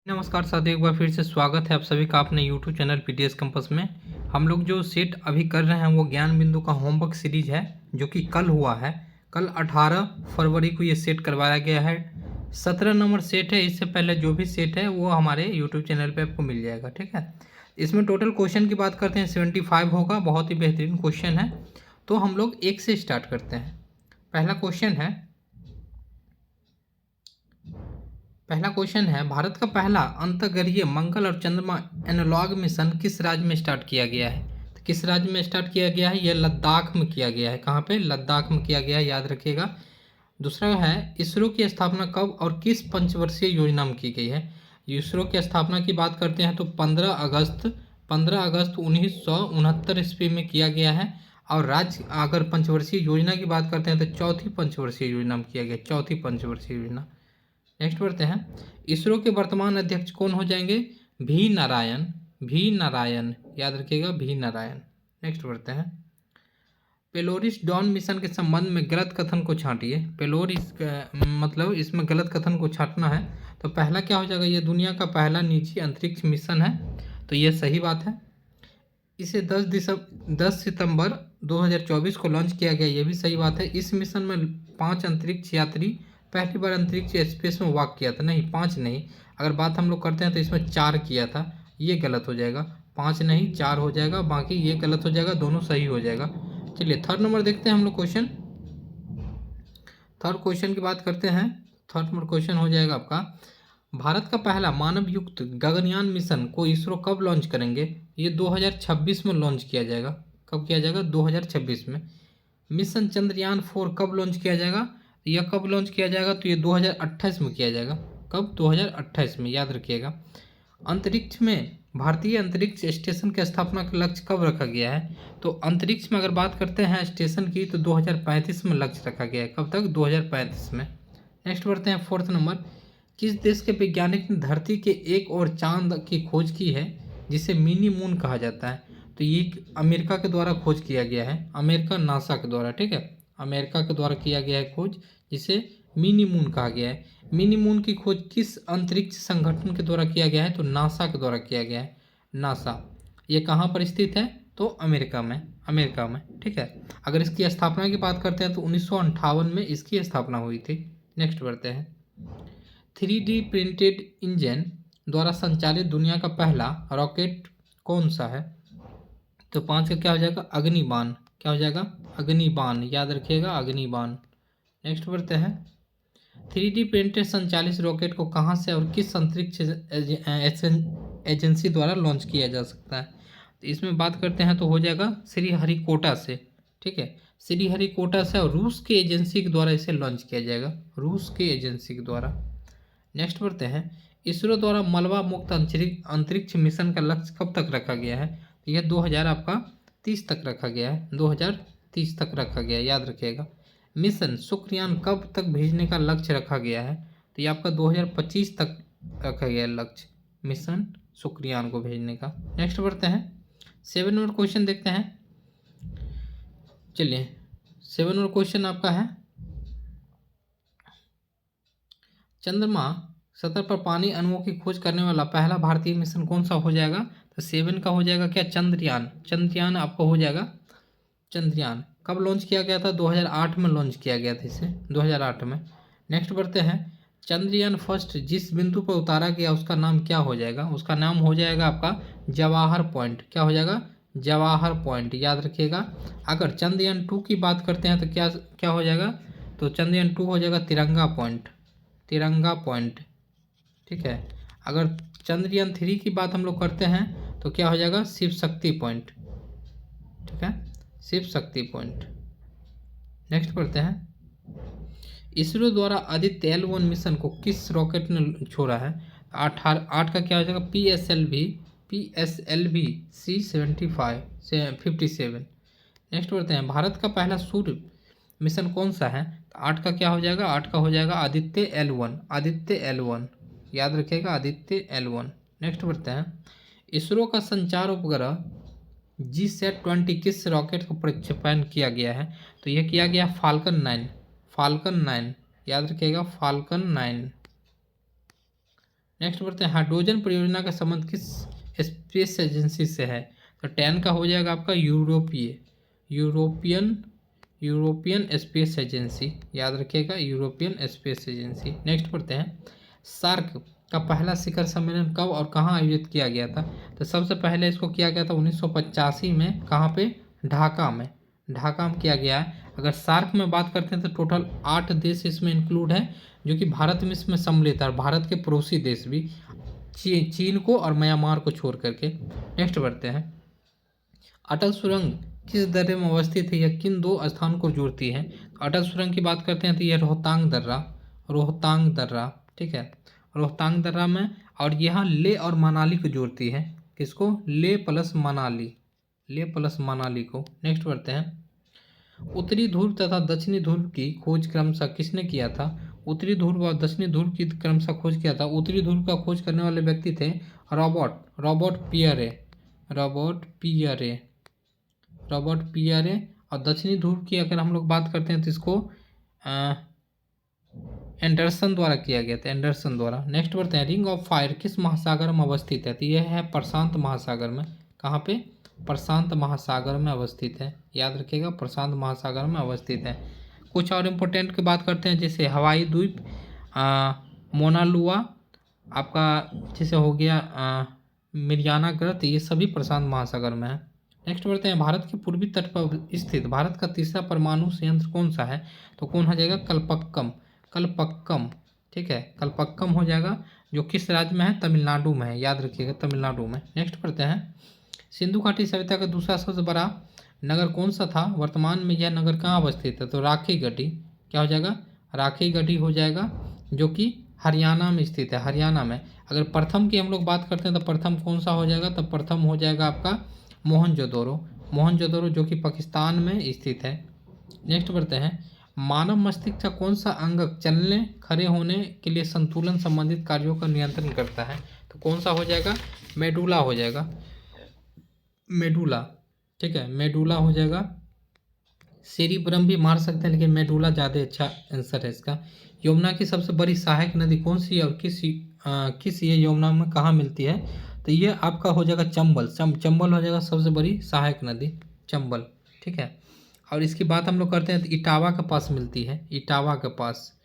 नमस्कार साथियों, एक बार फिर से स्वागत है आप सभी का अपने YouTube चैनल पीटीएस कैंपस में। हम लोग जो सेट अभी कर रहे हैं वो ज्ञान बिंदु का होमवर्क सीरीज है, जो कि कल हुआ है। कल 18 फरवरी को ये सेट करवाया गया है। 17 नंबर सेट है। इससे पहले जो भी सेट है वो हमारे YouTube चैनल पे आपको मिल जाएगा, ठीक है। इसमें टोटल क्वेश्चन की बात करते हैं 75 होगा। बहुत ही बेहतरीन क्वेश्चन है। तो हम लोग एक से स्टार्ट करते हैं। पहला क्वेश्चन है भारत का पहला अंतर्गहीय मंगल और चंद्रमा एनालॉग मिशन किस राज्य में स्टार्ट किया गया है? तो किस राज्य में स्टार्ट किया गया है? यह लद्दाख में किया गया है। कहाँ पे? लद्दाख में किया गया है, याद रखिएगा। दूसरा है इसरो की स्थापना कब और किस पंचवर्षीय योजना में की गई है? इसरो की स्थापना की बात करते हैं तो 15 अगस्त 1969 ईस्वी में किया गया है। और राज्य अगर पंचवर्षीय योजना की बात करते हैं तो चौथी पंचवर्षीय योजना में किया गया, चौथी पंचवर्षीय योजना। नेक्स्ट बढ़ते हैं। इसरो के वर्तमान अध्यक्ष कौन हो जाएंगे? वी नारायण, याद रखिएगा, वी नारायण। नेक्स्ट बढ़ते हैं। पेलोरिस डॉन मिशन के संबंध में गलत कथन को छांटिए। पेलोरिस मतलब इसमें गलत कथन को छांटना है। तो पहला क्या हो जाएगा? ये दुनिया का पहला निजी अंतरिक्ष मिशन है, तो ये सही बात है। इसे 10 सितंबर 2024 को लॉन्च किया गया, ये भी सही बात है। इस मिशन में 5 अंतरिक्ष यात्री पहली बार अंतरिक्ष स्पेस में वॉक किया था। नहीं, 5 नहीं, अगर बात हम लोग करते हैं तो इसमें 4 किया था, ये गलत हो जाएगा। 5 नहीं 4 हो जाएगा, बाकी ये गलत हो जाएगा, दोनों सही हो जाएगा। चलिए थर्ड नंबर देखते हैं हम लोग क्वेश्चन। थर्ड क्वेश्चन की बात करते हैं। थर्ड नंबर क्वेश्चन हो जाएगा आपका, भारत का पहला मानव युक्त गगनयान मिशन को इसरो कब लॉन्च करेंगे? ये 2026 में लॉन्च किया जाएगा। कब किया जाएगा? 2026 में। मिशन चंद्रयान 4 कब लॉन्च किया जाएगा? यह कब लॉन्च किया जाएगा? तो ये 2028 में किया जाएगा। कब? 2028 में, याद रखिएगा। अंतरिक्ष में भारतीय अंतरिक्ष स्टेशन की स्थापना का लक्ष्य कब रखा गया है? तो अंतरिक्ष में अगर बात करते हैं स्टेशन की तो 2035 में लक्ष्य रखा गया है। कब तक? 2035 में। नेक्स्ट बढ़ते हैं फोर्थ नंबर। किस देश के वैज्ञानिक ने धरती के एक और चांद की खोज की है जिसे मिनी मून कहा जाता है? तो ये अमेरिका के द्वारा खोज किया गया है, अमेरिका नासा के द्वारा, ठीक है। अमेरिका के द्वारा किया गया है खोज, जिसे मिनी मून कहा गया है। मिनी मून की खोज किस अंतरिक्ष संगठन के द्वारा किया गया है? तो नासा के द्वारा किया गया है, नासा। ये कहाँ पर स्थित है? तो अमेरिका में, ठीक है। अगर इसकी स्थापना की बात करते हैं तो 1958 में इसकी स्थापना हुई थी। नेक्स्ट बढ़ते हैं। 3D प्रिंटेड इंजन द्वारा संचालित दुनिया का पहला रॉकेट कौन सा है? तो 5 का क्या हो जाएगा? अग्निबाण। क्या हो जाएगा? अग्निबाण, याद रखिएगा, अग्निबाण। नेक्स्ट बढ़ते हैं। 3D प्रिंटेड संचालित रॉकेट को कहाँ से और किस अंतरिक्ष एजेंसी द्वारा लॉन्च किया जा सकता है? तो इसमें बात करते हैं तो हो जाएगा श्रीहरिकोटा से, ठीक है। श्रीहरिकोटा से, और रूस के एजेंसी के द्वारा इसे लॉन्च किया जाएगा, रूस के एजेंसी के द्वारा। नेक्स्ट बढ़ते हैं। इसरो द्वारा मलबा मुक्त अंतरिक्ष मिशन का लक्ष्य कब तक रखा गया है? तो यह 2030 तक रखा गया है, 2030 तक रखा गया है, याद रखिएगा। मिशन शुक्रयान कब तक भेजने का लक्ष्य रखा गया है? तो ये आपका 2025 तक रखा गया है लक्ष्य, मिशन शुक्रयान को भेजने का। नेक्स्ट बढ़ते हैं। 7 नंबर क्वेश्चन देखते हैं। चलिए 7 नंबर क्वेश्चन आपका है, चंद्रमा सतह पर पानी अणुओं की खोज करने वाला पहला भारतीय मिशन कौन सा हो जाएगा? तो 7 का हो जाएगा क्या? चंद्रयान। चंद्रयान आपका हो जाएगा चंद्रयान। कब लॉन्च किया गया था? 2008 में लॉन्च किया गया था इसे, 2008 में। नेक्स्ट बढ़ते हैं। चंद्रयान फर्स्ट जिस बिंदु पर उतारा गया उसका नाम क्या हो जाएगा? उसका नाम हो जाएगा आपका जवाहर पॉइंट। क्या हो जाएगा? जवाहर पॉइंट, याद रखिएगा। अगर चंद्रयान 2 की बात करते हैं तो क्या क्या हो जाएगा? तो चंद्रयान 2 हो जाएगा तिरंगा पॉइंट, तिरंगा पॉइंट, ठीक है। अगर चंद्रयान 3 की बात हम लोग करते हैं तो क्या हो जाएगा? शिव शक्ति पॉइंट, ठीक है, शिव शक्ति पॉइंट। नेक्स्ट पढ़ते हैं। इसरो द्वारा आदित्य L1 मिशन को किस रॉकेट ने छोड़ा है? 8 का क्या हो जाएगा? PSLV C57। नेक्स्ट पढ़ते हैं। भारत का पहला सूर्य मिशन कौन सा है? 8 का क्या हो जाएगा? 8 का हो जाएगा आदित्य L1, आदित्य L1, याद रखिएगा, आदित्य L1। नेक्स्ट बढ़ते हैं। इसरो का संचार उपग्रह GSAT-20 किस रॉकेट को प्रक्षेपण किया गया है? तो यह किया गया फाल्कन 9, फाल्कन 9, याद रखिएगा, फाल्कन 9। नेक्स्ट बढ़ते हैं, हाइड्रोजन परियोजना का संबंध किस स्पेस एजेंसी से है? तो 10 का हो जाएगा आपका यूरोपियन यूरोपियन स्पेस एजेंसी, याद रखिएगा, यूरोपियन स्पेस एजेंसी। नेक्स्ट पढ़ते हैं, सार्क का पहला शिखर सम्मेलन कब और कहाँ आयोजित किया गया था? तो सबसे पहले इसको किया गया था 1985 में। कहाँ पे? ढाका में। ढाका में किया गया है। अगर सार्क में बात करते हैं तो टोटल 8 देश इसमें इंक्लूड है, जो कि भारत में इसमें सम्मिलित है, और भारत के पड़ोसी देश भी, चीन को और म्यांमार को छोड़ करके। नेक्स्ट बढ़ते हैं, अटल सुरंग किस दर्रे में अवस्थित है? यह किन दो स्थान को जोड़ती है? अटल सुरंग की बात करते हैं तो यह रोहतांग दर्रा, ठीक है, रोहतांग दर्रा में, और यहाँ ले और मनाली को जोड़ती है। किसको? ले प्लस मनाली को। नेक्स्ट बढ़ते हैं, उत्तरी ध्रुव तथा दक्षिणी ध्रुव की खोज क्रमशः किसने किया था? उत्तरी ध्रुव और दक्षिणी ध्रुव की क्रमशः खोज किया था। उत्तरी ध्रुव का खोज करने वाले व्यक्ति थे रॉबर्ट पियरे, और दक्षिणी ध्रुव की अगर हम लोग बात करते हैं तो इसको एंडरसन द्वारा किया गया था, एंडरसन द्वारा। नेक्स्ट बढ़ते हैं, रिंग ऑफ फायर किस महासागर में अवस्थित है? तो यह है प्रशांत महासागर में। कहाँ पे? प्रशांत महासागर में अवस्थित है, याद रखिएगा, प्रशांत महासागर में अवस्थित है। कुछ और इम्पोर्टेंट की बात करते हैं, जैसे हवाई द्वीप, मोनालुआ आपका, जैसे हो गया मिरियाना ग्रत, ये सभी प्रशांत महासागर में है। नेक्स्ट बढ़ते हैं, भारत के पूर्वी तट पर स्थित भारत का तीसरा परमाणु संयंत्र कौन सा है? तो कौन हो जाएगा? कलपक्कम, ठीक है, कलपक्कम हो जाएगा, जो किस राज्य में है? तमिलनाडु में है, याद रखिएगा, तमिलनाडु में। नेक्स्ट पढ़ते हैं, सिंधु घाटी सभ्यता का दूसरा सबसे बड़ा नगर कौन सा था? वर्तमान में यह नगर कहाँ अवस्थित है? तो राखी गढ़ी, क्या हो जाएगा? राखी गढ़ी हो जाएगा, जो कि हरियाणा में स्थित है, हरियाणा में। अगर प्रथम की हम लोग बात करते हैं तो प्रथम कौन सा हो जाएगा? तो प्रथम हो जाएगा आपका मोहनजोदड़ो, जो कि पाकिस्तान में स्थित है। नेक्स्ट बढ़ते हैं, मानव मस्तिष्क का कौन सा अंग चलने खड़े होने के लिए संतुलन संबंधित कार्यों का नियंत्रण करता है? तो कौन सा हो जाएगा? मेडुला हो जाएगा, मेडुला, ठीक है, मेडुला हो जाएगा। सेरिब्रम भी मार सकते हैं, लेकिन मेडुला ज़्यादा अच्छा आंसर है इसका। यमुना की सबसे बड़ी सहायक नदी कौन सी है और किस ये यमुना में कहाँ मिलती है? तो ये आपका हो जाएगा चंबल हो जाएगा सबसे बड़ी सहायक नदी, चंबल, ठीक है। और इसकी बात हम लोग करते हैं तो इटावा के पास मिलती है, इटावा के पास।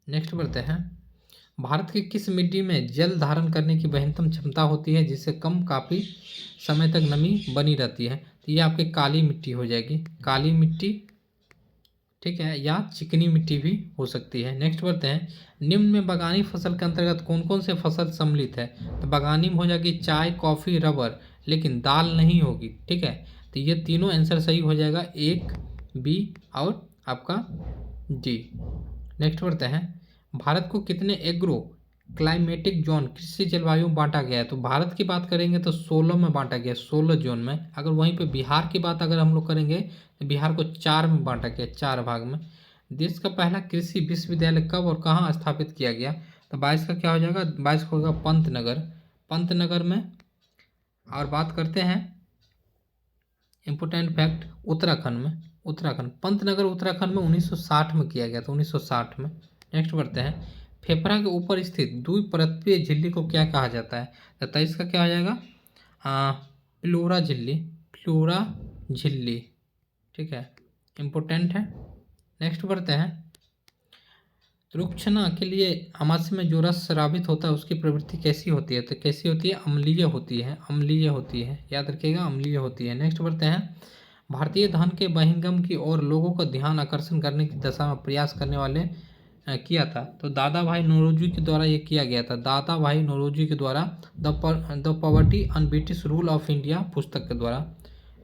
नेक्स्ट बढ़ते हैं, भारत के किस मिट्टी में जल धारण करने की बेहतम क्षमता होती है, जिससे काफ़ी समय तक नमी बनी रहती है? तो ये आपकी काली मिट्टी हो जाएगी, काली मिट्टी, ठीक है, या चिकनी मिट्टी भी हो सकती है। नेक्स्ट बढ़ते हैं, निम्न में बागानी फसल के अंतर्गत कौन कौन से फसल सम्मिलित है? तो बागानी में हो जाएगी चाय, कॉफ़ी, रबर, लेकिन दाल नहीं होगी, ठीक है। तो ये तीनों आंसर सही हो जाएगा, 1, बी और आपका डी। नेक्स्ट बढ़ते हैं, भारत को कितने एग्रो क्लाइमेटिक जोन कृषि जलवायु में बांटा गया है? तो भारत की बात करेंगे तो 16 में बांटा गया, 16 जोन में। अगर वहीं पे बिहार की बात अगर हम लोग करेंगे तो बिहार को 4 में बांटा गया, 4 भाग में। देश का पहला कृषि विश्वविद्यालय कब और कहाँ स्थापित किया गया? तो 22 का क्या हो जाएगा? 22 को होगा पंतनगर में। और बात करते हैं इम्पोर्टेंट फैक्ट, उत्तराखंड पंतनगर उत्तराखंड में 1960 में किया गया था, 1960 में। नेक्स्ट बढ़ते हैं, फेफड़ा के ऊपर स्थित द्विपरतीय झिल्ली को क्या कहा जाता है? तो 23 का क्या हो जाएगा? प्लूरा झिल्ली, ठीक है, इम्पोर्टेंट है। नेक्स्ट बढ़ते हैं, रुक्षना के लिए आमाशय में जो रस स्रावित होता है उसकी प्रवृत्ति कैसी होती है? तो कैसी होती है? अम्लीय होती है, याद रखिएगा, अम्लीय होती है। नेक्स्ट बढ़ते हैं, भारतीय धन के बहिर्गम की ओर लोगों का ध्यान आकर्षण करने की दशा में प्रयास करने वाले किया था? तो दादा भाई नौरोजी के द्वारा ये किया गया था, दादा भाई नौरोजी के द्वारा, the poverty and British rule of India पुस्तक के द्वारा।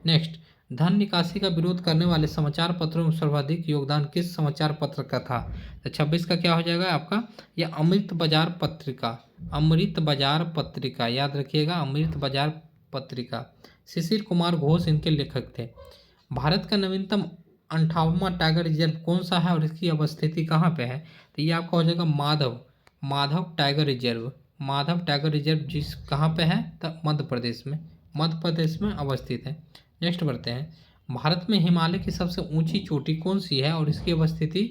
नेक्स्ट, धन निकासी का विरोध करने वाले समाचार पत्रों में सर्वाधिक योगदान किस समाचार पत्र का था? तो 26 का क्या हो जाएगा आपका? यह अमृत बाजार पत्रिका, याद रखिएगा, अमृत बाजार पत्रिका। शिशिर कुमार घोष इनके लेखक थे। भारत का नवीनतम 58वां टाइगर रिजर्व कौन सा है और इसकी अवस्थिति कहाँ पे है? तो ये आपका हो जाएगा माधव टाइगर रिजर्व, जिस कहाँ पे है? तो मध्य प्रदेश में अवस्थित है। नेक्स्ट बढ़ते हैं, भारत में हिमालय की सबसे ऊंची चोटी कौन सी है और इसकी अवस्थिति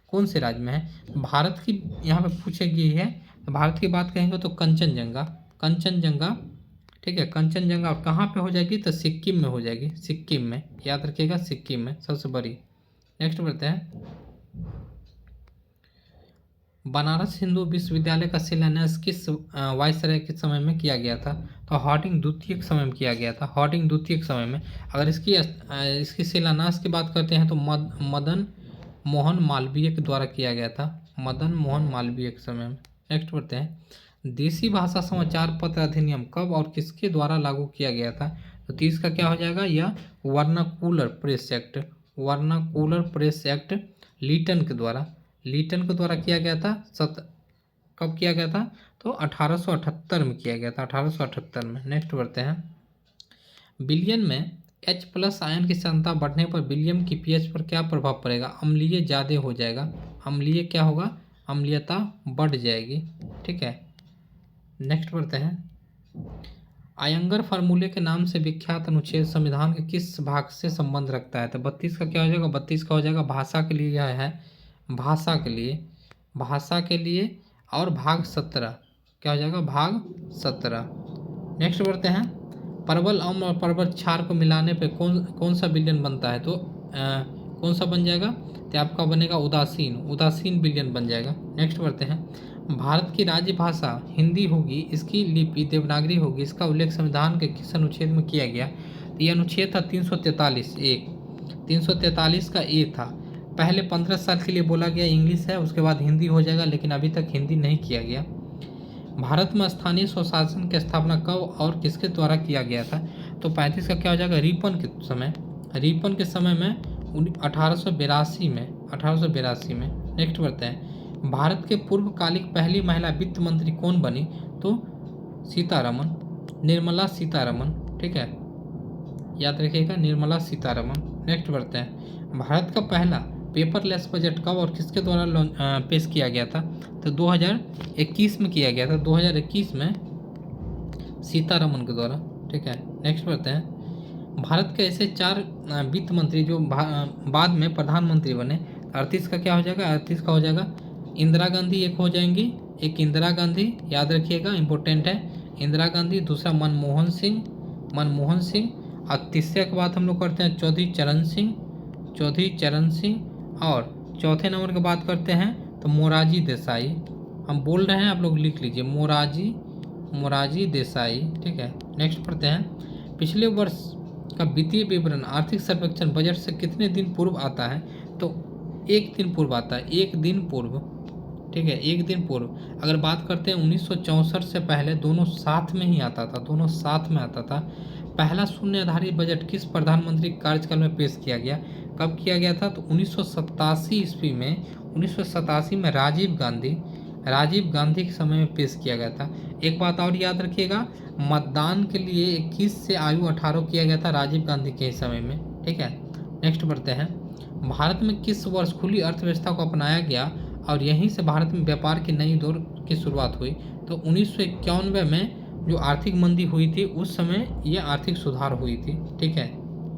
कौन से राज्य में है? भारत की यहाँ पे पूछी गई है, भारत की बात कहेंगे तो कंचनजंगा, कंचनजंगा, ठीक है, कंचनजंगा कहाँ पे हो जाएगी तो सिक्किम में हो जाएगी, सिक्किम में, याद रखिएगा सिक्किम में सबसे बड़ी। नेक्स्ट बढ़ते हैं, बनारस हिंदू विश्वविद्यालय का शिलान्यास किस वायसराय के समय में किया गया था? तो हॉटिंग द्वितीय के समय में किया गया था, हॉटिंग द्वितीय के समय में। अगर इसकी शिलान्यास की बात करते हैं तो मदन मोहन मालवीय के द्वारा किया गया था, मदन मोहन मालवीय के समय में। नेक्स्ट बढ़ते हैं, देसी भाषा समाचार पत्र अधिनियम कब और किसके द्वारा लागू किया गया था? तो 30 का क्या हो जाएगा, यह vernacular press act, vernacular press act Lytton के द्वारा, लीटन के द्वारा किया गया था। कब किया गया था? तो 1878 में किया गया था, 1878 में। नेक्स्ट बढ़ते हैं, विलियन में H+ आयन की सांद्रता बढ़ने पर विलियम की pH पर क्या प्रभाव पड़ेगा? अम्लीय ज़्यादा हो जाएगा, अम्लीय क्या होगा, अम्लीयता बढ़ जाएगी, ठीक है। नेक्स्ट बढ़ते हैं, आयंगर फार्मूले के नाम से विख्यात अनुच्छेद संविधान के किस भाग से संबंध रखता है? तो 32 का क्या हो जाएगा, 32 का हो जाएगा भाषा के लिए, यह है भाषा के लिए, भाषा के लिए। और भाग 17 क्या हो जाएगा, भाग 17। नेक्स्ट बढ़ते हैं, परवल अम्ल और परवल क्षार को मिलाने पे कौन सा विलयन बनता है? तो कौन सा बन जाएगा? तो आपका बनेगा उदासीन, उदासीन विलयन बन जाएगा। नेक्स्ट बढ़ते हैं, भारत की राज्य भाषा हिंदी होगी, इसकी लिपि देवनागरी होगी, इसका उल्लेख संविधान के किस अनुच्छेद में किया गया? तो यह अनुच्छेद था 343 एक, 343 का ए था। पहले 15 साल के लिए बोला गया इंग्लिश है, उसके बाद हिंदी हो जाएगा, लेकिन अभी तक हिंदी नहीं किया गया। भारत में स्थानीय स्वशासन की स्थापना कब और किसके द्वारा किया गया था? तो 35 का क्या हो जाएगा, रिपन के समय, रिपन के समय में 1882 में, 1882 में। नेक्स्ट बढ़ते हैं, भारत के पूर्वकालिक पहली महिला वित्त मंत्री कौन बनी? तो सीतारमन, निर्मला सीतारमन, ठीक है, याद रखिएगा निर्मला सीतारमन। नेक्स्ट बढ़ते हैं, भारत का पहला पेपरलेस बजट कब और किसके द्वारा पेश किया गया था? तो 2021 में किया गया था, 2021 में सीतारमन के द्वारा, ठीक है। नेक्स्ट बढ़ते हैं, भारत के ऐसे 4 वित्त मंत्री जो बाद में प्रधानमंत्री बने। 38 का क्या हो जाएगा, 38 का हो जाएगा इंदिरा गांधी, एक हो जाएंगी, एक इंदिरा गांधी, याद रखिएगा इंपॉर्टेंट है, इंदिरा गांधी। दूसरा मनमोहन सिंह, मनमोहन सिंह। और तीसरे की बात हम लोग करते हैं चौधरी चरण सिंह, चौधरी चरण सिंह। और चौथे नंबर की बात करते हैं तो मोरारजी देसाई, हम बोल रहे हैं आप लोग लिख लीजिए, मोरारजी देसाई, ठीक है। नेक्स्ट पढ़ते हैं, पिछले वर्ष का वित्तीय विवरण आर्थिक सर्वेक्षण बजट से कितने दिन पूर्व आता है? तो 1 दिन पूर्व आता है, 1 दिन पूर्व, ठीक है, 1 दिन पूर्व। अगर बात करते हैं 1964 से पहले दोनों साथ में ही आता था, दोनों साथ में आता था। पहला शून्य आधारित बजट किस प्रधानमंत्री कार्यकाल में पेश किया गया? कब किया गया था? तो 1987 ईस्वी में, 1987 में राजीव गांधी के समय में पेश किया गया था। एक बात और याद रखिएगा, मतदान के लिए 21 से आयु 18 किया गया था राजीव गांधी के समय में, ठीक है। नेक्स्ट बढ़ते हैं, भारत में किस वर्ष खुली अर्थव्यवस्था को अपनाया गया और यहीं से भारत में व्यापार की नई दौर की शुरुआत हुई? तो 1991 में जो आर्थिक मंदी हुई थी उस समय यह आर्थिक सुधार हुई थी, ठीक है।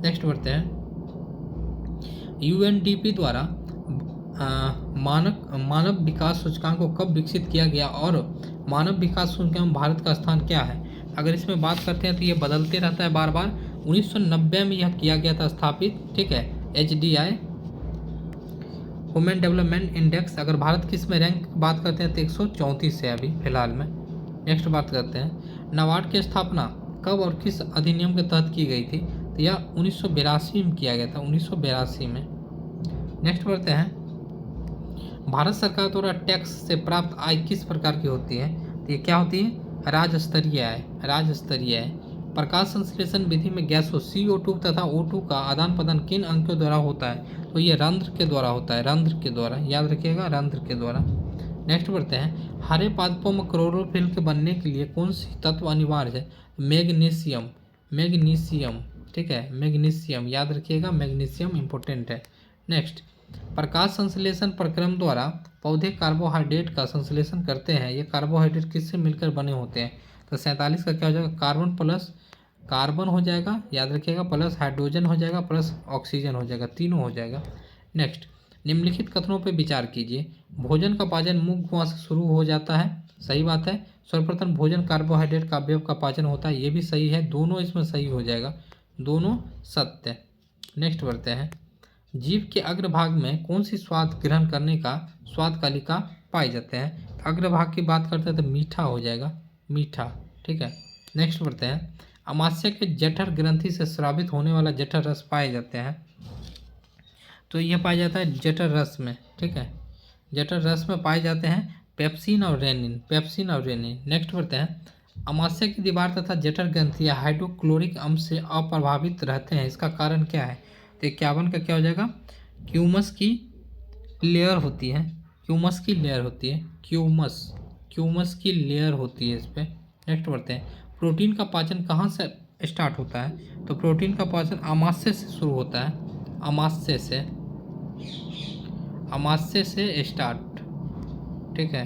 नेक्स्ट बढ़ते हैं, UNDP द्वारा मानव विकास सूचकांक को कब विकसित किया गया और मानव विकास सूचकांक में भारत का स्थान क्या है? अगर इसमें बात करते हैं तो ये बदलते रहता है बार बार। 1990 में यह किया गया था स्थापित, ठीक है, HDI ह्यूमन डेवलपमेंट इंडेक्स। अगर भारत की इसमें रैंक की बात करते हैं तो 134 है अभी फिलहाल में। नेक्स्ट बात करते हैं, नाबार्ड की स्थापना कब और किस अधिनियम के तहत की गई थी? तो यह 1982 में किया गया था, 1982 में। नेक्स्ट बढ़ते हैं, भारत सरकार द्वारा टैक्स से प्राप्त आय किस प्रकार की होती है? तो ये क्या होती है? राज्य स्तरीय आय, राज्य स्तरीय आय। प्रकाश संश्लेषण विधि में गैसों CO2 तथा O2 का आदान प्रदान किन अंगों द्वारा होता है? तो ये रंध्र के द्वारा होता है, रंध्र के द्वारा, याद रखिएगा रंध्र के द्वारा। नेक्स्ट बढ़ते हैं, हरे पादपों में क्लोरोफिल के बनने के लिए कौन सी तत्व अनिवार्य है? मैग्नीशियम, मैग्नीशियम, ठीक है, मैग्नीशियम, याद रखिएगा मैग्नीशियम इंपॉर्टेंट है। नेक्स्ट, प्रकाश संश्लेषण प्रक्रम द्वारा पौधे कार्बोहाइड्रेट का संश्लेषण करते हैं, ये कार्बोहाइड्रेट किससे मिलकर बने होते हैं? तो 47 का क्या हो जाएगा, कार्बन प्लस कार्बन हो जाएगा, याद रखिएगा, प्लस हाइड्रोजन हो जाएगा, प्लस ऑक्सीजन हो जाएगा, तीनों हो जाएगा। नेक्स्ट, निम्नलिखित कथनों पर विचार कीजिए, भोजन का पाचन मुख कुआं से शुरू हो जाता है, सही बात है। सर्वप्रथम भोजन कार्बोहाइड्रेट का अवयव का पाचन होता है, ये भी सही है, दोनों इसमें सही हो जाएगा, दोनों सत्य। नेक्स्ट बढ़ते हैं, जीभ के अग्रभाग में कौन सी स्वाद ग्रहण करने का स्वाद कालिका पाए जाते हैं? अग्रभाग की बात करते हैं तो मीठा हो जाएगा, मीठा। ठीक है, नेक्स्ट बढ़ते हैं, अमाशय के जठर ग्रंथि से स्रावित होने वाला जठर रस पाए जाते हैं, तो यह पाया जाता है जठर रस में। ठीक है, जठर रस में पाए जाते हैं पेप्सिन और रेनिन, पेप्सिन और रेनिन। नेक्स्ट बढ़ते हैं, अमाशय की दीवार तथा जठर ग्रंथियां हाइड्रोक्लोरिक अम्ल से अप्रभावित रहते हैं, इसका कारण क्या है? तो 51 का क्या हो जाएगा? क्यूमस की लेयर होती है, क्यूमस की लेयर होती है, क्यूमस की लेयर होती है इस पर। नेक्स्ट बढ़ते हैं, प्रोटीन का पाचन कहाँ से स्टार्ट होता है? तो प्रोटीन का पाचन अमाशय से शुरू होता है, अमाशय से स्टार्ट। ठीक है,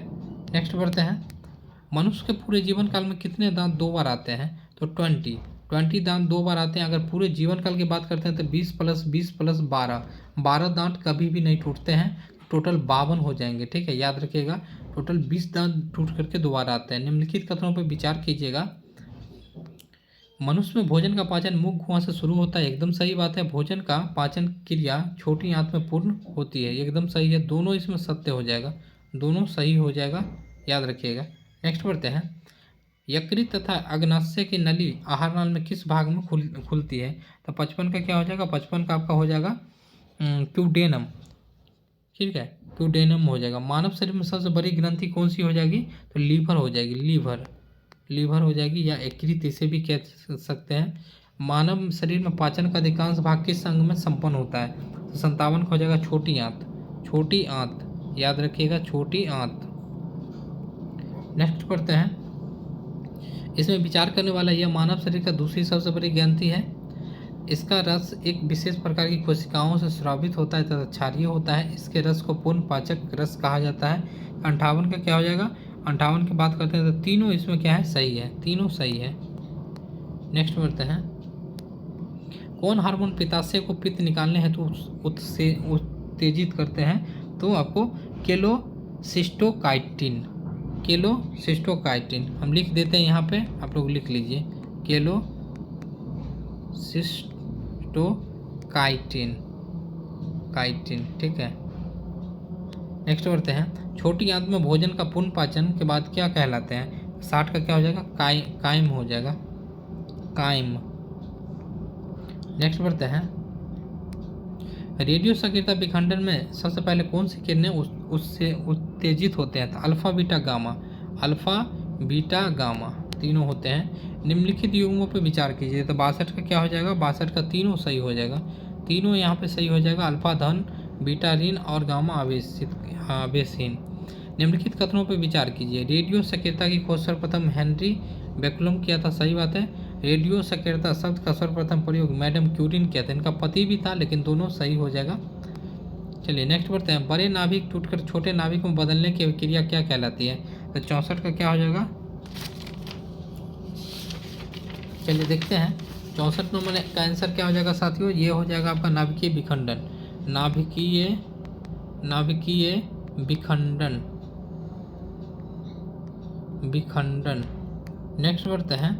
नेक्स्ट बढ़ते हैं, मनुष्य के पूरे जीवन काल में कितने दांत 2 बार आते हैं? तो 20 दांत 2 बार आते हैं। अगर पूरे जीवन काल की बात करते हैं तो 20 + 20 + 12 दांत कभी भी नहीं टूटते हैं, टोटल 52 हो जाएंगे। ठीक है, याद रखिएगा, टोटल 20 दांत टूट करके दोबारा आते हैं। निम्नलिखित कथनों पर विचार कीजिएगा। मनुष्य में भोजन का पाचन मुख गुहा से शुरू होता है, एकदम सही बात है। भोजन का पाचन क्रिया छोटी आंत में पूर्ण होती है, एकदम सही है, दोनों इसमें सत्य हो जाएगा, दोनों सही हो जाएगा, याद रखिएगा। नेक्स्ट बढ़ते हैं, यकृत तथा अग्नाशय की नली आहार नाल में किस भाग में खुलती है? तो 55 का क्या हो जाएगा? 55 का आपका हो जाएगा ट्यूडेनम। ठीक है, ट्यूडेनम हो जाएगा। मानव शरीर में सबसे बड़ी ग्रंथि कौन सी हो जाएगी? तो लीवर हो जाएगी, लीवर हो जाएगी, या यकृत इसे भी कह सकते हैं। मानव शरीर में पाचन का अधिकांश भाग किस अंग में संपन्न होता है? तो 57 का हो जाएगा छोटी आंत, याद रखिएगा, छोटी आंत। नेक्स्ट पढ़ते हैं, इसमें विचार करने वाला यह मानव शरीर का दूसरी सबसे बड़ी ग्रंथि है। इसका रस एक विशेष प्रकार की कोशिकाओं से स्रावित होता है तथा क्षारीय होता है। इसके रस को पूर्ण पाचक रस कहा जाता है। 58 का क्या हो जाएगा? 58 की बात करते हैं तो तीनों इसमें क्या है? सही है, तीनों सही है। नेक्स्ट बढ़ते हैं, कौन हार्मोन पित्ताशय को पित्त निकालने हेतु उत्तेजित करते हैं? तो आपको केलोसिस्टोकाइटिन हम लिख देते हैं यहाँ पे, आप लोग लिख लीजिए, केलोसिस्टोकाइटिन। ठीक है, नेक्स्ट बढ़ते हैं, छोटी आंत में भोजन का पूर्ण पाचन के बाद क्या कहलाते हैं? 60 का क्या हो जाएगा? कायम हो जाएगा, कायम। नेक्स्ट बढ़ते हैं, रेडियो सक्रियता विखंडन में सबसे पहले कौन सी किरणें उससे उत्तेजित होते हैं? तो अल्फा बीटा गामा तीनों होते हैं। निम्नलिखित युग्मों पर विचार कीजिए। तो 62 का क्या हो जाएगा? 62 का तीनों सही हो जाएगा, तीनों यहाँ पे सही हो जाएगा, अल्फा धन, बीटा ऋण और गामा आवेशहीन। निम्नलिखित कथनों पर विचार कीजिए। रेडियो सक्रियता की खोज सर्वप्रथम हेनरी बेकलम किया था, सही बात है। रेडियो सक्रियता शब्द का सर्वप्रथम प्रयोग मैडम क्यूरिन किया था, इनका पति भी था, लेकिन दोनों सही हो जाएगा। चलिए नेक्स्ट बढ़ते हैं, बड़े नाभिक टूटकर छोटे नाभिक में बदलने की क्रिया क्या कहलाती है? तो 64 का क्या हो जाएगा? चलिए देखते हैं, 64 नंबर का आंसर क्या हो जाएगा साथियों? ये हो जाएगा आपका नाभिकीय विखंडन, नाभिकीय विखंडन। नेक्स्ट बढ़ते हैं,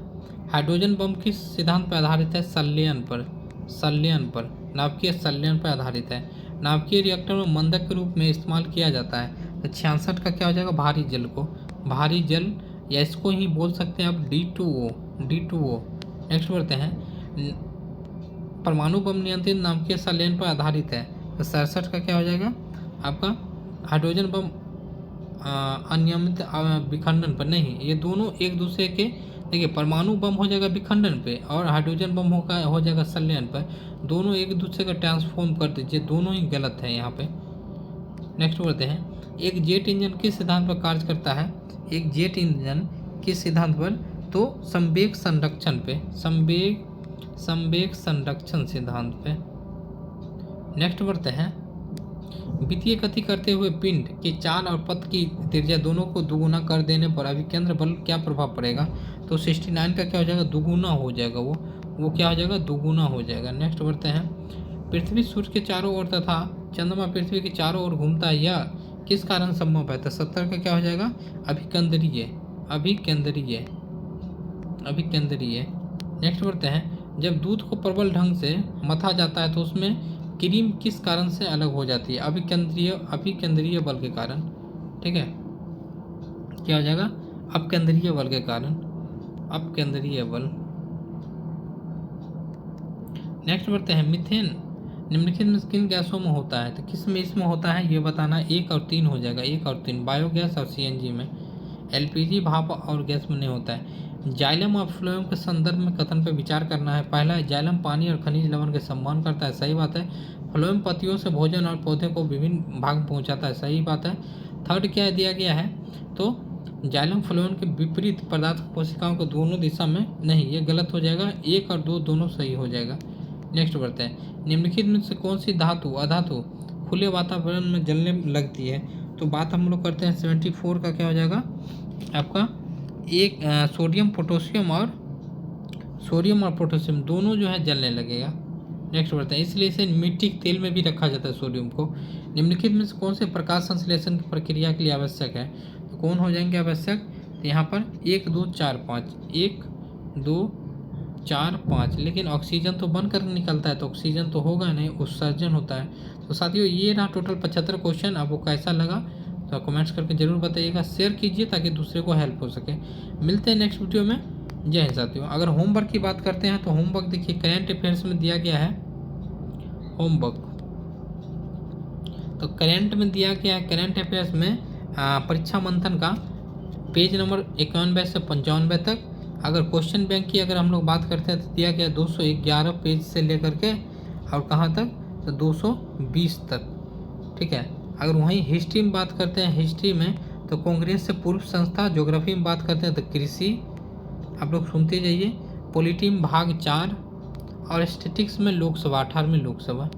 हाइड्रोजन बम किस सिद्धांत पर आधारित है? संलयन पर, नाभिकीय संलयन पर आधारित है। नाभिकीय रिएक्टर में मंदक के रूप में इस्तेमाल किया जाता है। तो 66 का क्या हो जाएगा? भारी जल, या इसको ही बोल सकते हैं आप D2O। नेक्स्ट बढ़ते हैं, परमाणु बम नियंत्रित नाभिकीय संलयन पर आधारित है। तो 67 का क्या हो जाएगा आपका? हाइड्रोजन बम अनियमित विखंडन पर नहीं, ये दोनों एक दूसरे के, देखिए परमाणु बम हो जाएगा विखंडन पे और हाइड्रोजन बम हो जाएगा संलयन पर, दोनों एक दूसरे का ट्रांसफॉर्म कर दीजिए, दोनों ही गलत है यहाँ पे। नेक्स्ट बढ़ते हैं, एक जेट इंजन किस सिद्धांत पर कार्य करता है? एक जेट इंजन किस सिद्धांत पर? तो संवेग संरक्षण सिद्धांत पे। नेक्स्ट बढ़ते हैं, वित्तीय गति करते हुए पिंड की चाल और पथ की त्रिज्या दोनों को दुगुना कर देने पर अभिकेंद्र बल क्या प्रभाव पड़ेगा? तो 69 का क्या हो जाएगा? दुगुना हो जाएगा, वो क्या हो जाएगा? दुगुना हो जाएगा। नेक्स्ट बढ़ते हैं, पृथ्वी सूर्य के चारों ओर तथा चंद्रमा पृथ्वी के चारों ओर घूमता है, यह किस कारण संभव है? तो 70 का क्या हो जाएगा? अभिकेंद्रीय अभिकेंद्रीय अभिकेंद्रीय। नेक्स्ट बढ़ते हैं, जब दूध को प्रबल ढंग से मथा जाता है तो उसमें क्रीम किस कारण से अलग हो जाती है? अभिकेंद्रीय बल के कारण। ठीक है, क्या हो जाएगा? अपकेंद्रीय बल के कारण, अपकेंद्रीय बल। नेक्स्ट बढ़ते हैं, मीथेन निम्नलिखित में किन गैसों में होता है? तो किस में इसमें होता है ये बताना। 1 और 3 हो जाएगा, 1 और 3 बायोगैस और सीएनजी में। एलपीजी भाप और गैस में नहीं होता है। जाइलम और फ्लोएम के संदर्भ में कथन पर विचार करना है। पहला है, जाइलम पानी और खनिज लवण के सम्मान करता है, सही बात है। फ्लोएम पत्तियों से भोजन और पौधे को विभिन्न भाग में पहुँचाता है, सही बात है। थर्ड क्या दिया गया है? तो जाइलम फ्लोएम के विपरीत पदार्थ कोशिकाओं को दोनों दिशा में नहीं, ये गलत हो जाएगा। 1 और 2 दोनों सही हो जाएगा। नेक्स्ट बढ़ते हैं, निम्नलिखित में से कौन सी धातु अधातु खुले वातावरण में जलने लगती है? तो बात हम लोग करते हैं 74 का, क्या हो जाएगा आपका? एक सोडियम और पोटेशियम दोनों जो है जलने लगेगा। नेक्स्ट बढ़ते हैं, इसलिए इसे मिट्टी के तेल में भी रखा जाता है सोडियम को। निम्नलिखित में से कौन से प्रकाश संश्लेषण की प्रक्रिया के लिए आवश्यक है? तो कौन हो जाएंगे आवश्यक? तो यहाँ पर 1 2 4 5 1 2 4 5, लेकिन ऑक्सीजन तो बन कर निकलता है, तो ऑक्सीजन तो होगा नहीं, उत्सर्जन होता है। तो साथियों ये रहा टोटल 75 क्वेश्चन। आपको कैसा लगा तो कमेंट्स करके जरूर बताइएगा, शेयर कीजिए ताकि दूसरे को हेल्प हो सके। मिलते हैं नेक्स्ट वीडियो में। जय हिंद साथियों। अगर होमवर्क की बात करते हैं तो होमवर्क देखिए करेंट अफेयर्स में दिया गया है होमवर्क। तो करेंट में दिया गया है, करेंट अफेयर्स में परीक्षा मंथन का पेज नंबर 91 से 95 तक। अगर क्वेश्चन बैंक की अगर हम लोग बात करते हैं तो दिया गया 211 पेज से लेकर के और कहाँ तक? तो 220 तक। ठीक है, अगर वहीं हिस्ट्री में बात करते हैं, हिस्ट्री में तो कांग्रेस से पूर्व संस्था, ज्योग्राफी में बात करते हैं तो कृषि, आप लोग सुनते जाइए। पॉलिटी में भाग 4 और स्टैटिस्टिक्स में लोकसभा, 18वीं लोकसभा।